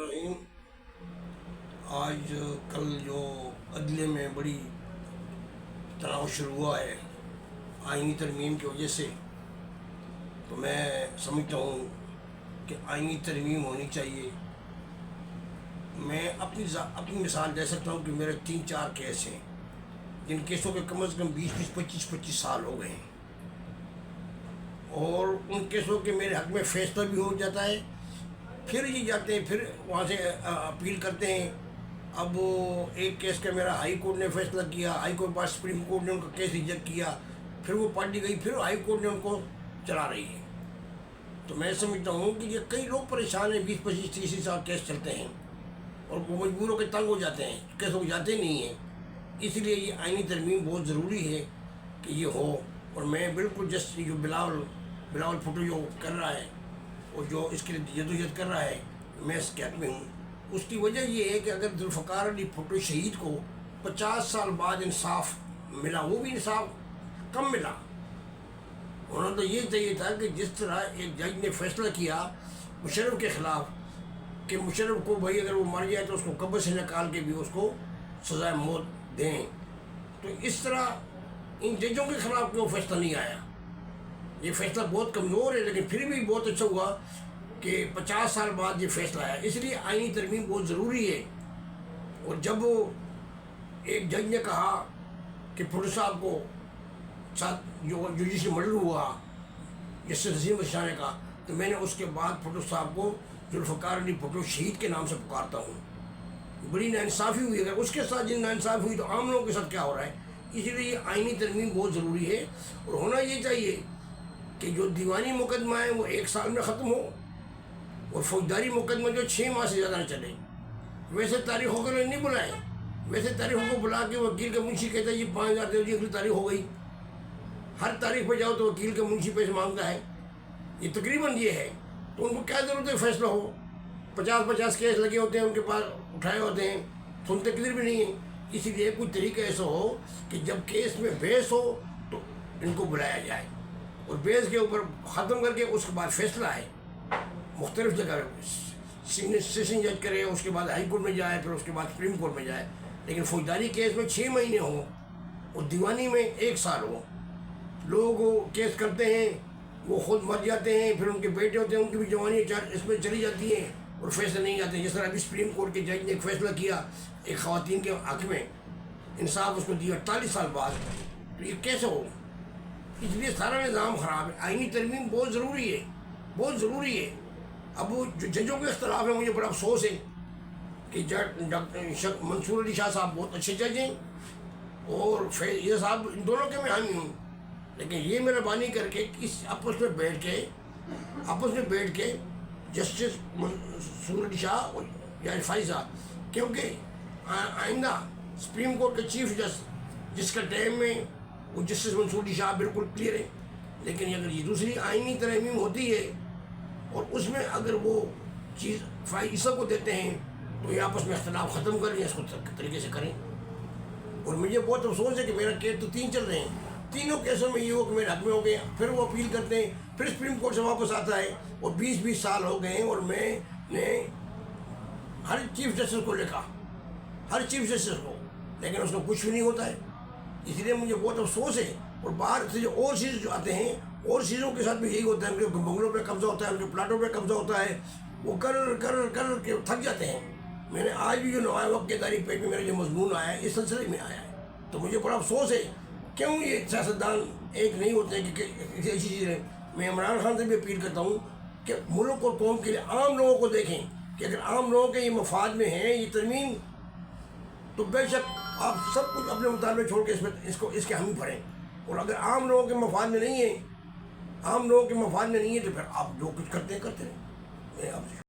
الرحیم۔ آج کل جو عدلیہ میں بڑی تناؤ شروع ہوا ہے آئینی ترمیم کی وجہ سے، تو میں سمجھتا ہوں کہ آئینی ترمیم ہونی چاہیے۔ میں اپنی مثال دے سکتا ہوں کہ میرے 3-4 کیس ہیں جن کیسوں کے کم از کم 20-25 سال ہو گئے ہیں، اور ان کیسوں کے میرے حق میں فیصلہ بھی ہو جاتا ہے، پھر یہ جاتے ہیں، پھر وہاں سے اپیل کرتے ہیں۔ اب ایک کیس کا میرا ہائی کورٹ نے فیصلہ کیا، ہائی کورٹ کے بعد سپریم کورٹ نے ان کا کیس ریجیکٹ کیا، پھر وہ پارٹی گئی، پھر ہائی کورٹ نے ان کو چلا رہی ہے۔ تو میں سمجھتا ہوں کہ یہ کئی لوگ پریشان ہیں، 20-25-30 سال کیس چلتے ہیں اور وہ مجبور ہو کے تنگ ہو جاتے ہیں، کیس ہو جاتے نہیں ہیں۔ اس لیے یہ آئینی ترمیم بہت ضروری ہے کہ یہ ہو۔ اور میں بالکل جو بلاول بھٹو جو کر رہا ہے اور جو اس کے لیے جدوجہد کر رہا ہے، میں اس کے حق میں ہوں۔ اس کی وجہ یہ ہے کہ اگر ذوالفقار علی بھٹو شہید کو 50 سال بعد انصاف ملا، وہ بھی انصاف کم ملا۔ انہوں تو یہ چاہیے تھا کہ جس طرح ایک جج نے فیصلہ کیا مشرف کے خلاف کہ مشرف کو بھائی اگر وہ مر جائے تو اس کو قبر سے نکال کے بھی اس کو سزائے موت دیں، تو اس طرح ان ججوں کے خلاف کوئی فیصلہ نہیں آیا۔ یہ فیصلہ بہت کمزور ہے، لیکن پھر بھی بہت اچھا ہوا کہ 50 سال بعد یہ فیصلہ آیا۔ اس لیے آئینی ترمیم بہت ضروری ہے۔ اور جب ایک جج نے کہا کہ بھٹو صاحب کو ساتھ جو جوڈیشل مرڈر ہوا، جسٹس نسیم شاہ نے کہا، تو میں نے اس کے بعد بھٹو صاحب کو ذوالفقار علی بھٹو شہید کے نام سے پکارتا ہوں۔ بڑی ناانصافی ہوئی، اگر اس کے ساتھ جن ناانصافی ہوئی تو عام لوگوں کے ساتھ کیا ہو رہا ہے۔ اسی لیے یہ آئینی ترمیم بہت ضروری ہے، اور ہونا یہ چاہیے کہ جو دیوانی مقدمہ ہے وہ 1 سال میں ختم ہو، اور فوجداری مقدمہ جو 6 ماہ سے زیادہ نہ چلے۔ ویسے تاریخوں کو نہیں بلائیں، ویسے تاریخوں کو بلا کے وکیل کا منشی کہتا ہے یہ 5000 دے دیجیے، اگلی تاریخ ہو گئی۔ ہر تاریخ پہ جاؤ تو وکیل کا منشی پیسے مانگتا ہے، یہ تقریباً یہ ہے۔ تو ان کو کیا ضرورت ہے فیصلہ ہو؟ 50 کیس لگے ہوتے ہیں ان کے پاس، اٹھائے ہوتے ہیں، سنتے کدھر بھی نہیں ہیں۔ اسی لیے کوئی طریقہ ایسا ہو کہ جب کیس میں بحث ہو تو ان کو بلایا جائے، اور بحث کے اوپر ختم کر کے اس کے بعد فیصلہ ہے۔ مختلف جگہ سیشن جج کرے، اس کے بعد ہائی کورٹ میں جائے، پھر اس کے بعد سپریم کورٹ میں جائے، لیکن فوجداری کیس میں 6 مہینے ہوں اور دیوانی میں 1 سال ہو۔ لوگ کیس کرتے ہیں، وہ خود مر جاتے ہیں، پھر ان کے بیٹے ہوتے ہیں، ان کی بھی جوانی اس میں چلی جاتی ہیں اور فیصلے نہیں آتے۔ جس طرح ابھی سپریم کورٹ کے جج نے ایک فیصلہ کیا ایک خواتین کے حق میں، انصاف اس کو دیا 48 سال بعد، تو یہ کیسے ہو؟ اس لیے سارا نظام خراب ہے۔ آئینی ترمیم بہت ضروری ہے، بہت ضروری ہے۔ اب وہ جو ججوں کے اختلاف ہے، مجھے بڑا افسوس ہے کہ ڈاکٹر منصور علی شاہ صاحب بہت اچھے جج ہیں، اور یہ صاحب ان دونوں کے میں حامی ہوں، لیکن یہ مہربانی کر کے آپس میں بیٹھ کے جسٹس منصور علی شاہ اور جج فائز صاحب، کیونکہ آئندہ سپریم کورٹ کے چیف جسٹس جس کا ٹائم میں وہ جسٹس منصور علی شاہ بالکل کلیئر ہے، لیکن اگر یہ دوسری آئینی ترمیم ہوتی ہے اور اس میں اگر وہ چیز فائز کو دیتے ہیں تو یہ آپس میں اختلاف ختم کریں، اس کو طریقے سے کریں۔ اور مجھے بہت افسوس ہے کہ میرا کیس تو 3 چل رہے ہیں، تینوں کیسوں میں یہ ہو کہ میرے حق میں ہو گئے، پھر وہ اپیل کرتے ہیں، پھر سپریم کورٹ سے واپس آتا ہے، اور 20 سال ہو گئے ہیں، اور میں نے ہر چیف جسٹس کو لکھا، ہر چیف جسٹس کو، لیکن اس کو کچھ بھی نہیں ہوتا ہے۔ اس لیے مجھے بہت افسوس ہے۔ اور باہر سے جو اور چیز جو آتے ہیں، اور چیزوں کے ساتھ بھی یہی ہوتا ہے، ان کے بنگلوں پہ قبضہ ہوتا ہے، ان کے پلاٹوں پہ قبضہ ہوتا ہے، وہ کر کے تھک جاتے ہیں۔ میں نے آج بھی جو نوائے وقت کے تاریخ پیج میں میرا جو مضمون آیا ہے اس سلسلے میں آیا ہے، تو مجھے بڑا افسوس ہے کیوں یہ سیاستدان ایک نہیں ہوتے ہیں کہ ایسی چیز ہے۔ میں عمران خان سے بھی اپیل کرتا ہوں کہ ملک اور قوم کے لیے عام لوگوں کو دیکھیں، کہ اگر عام لوگوں کے یہ مفاد میں ہیں یہ ترمیم، تو بے شک آپ سب کچھ اپنے مطالبے چھوڑ کے اس کے حامی بھریں، اور اگر عام لوگوں کے مفاد میں نہیں ہے، تو پھر آپ جو کچھ کرتے ہیں کرتے رہیں۔ میں آپ سے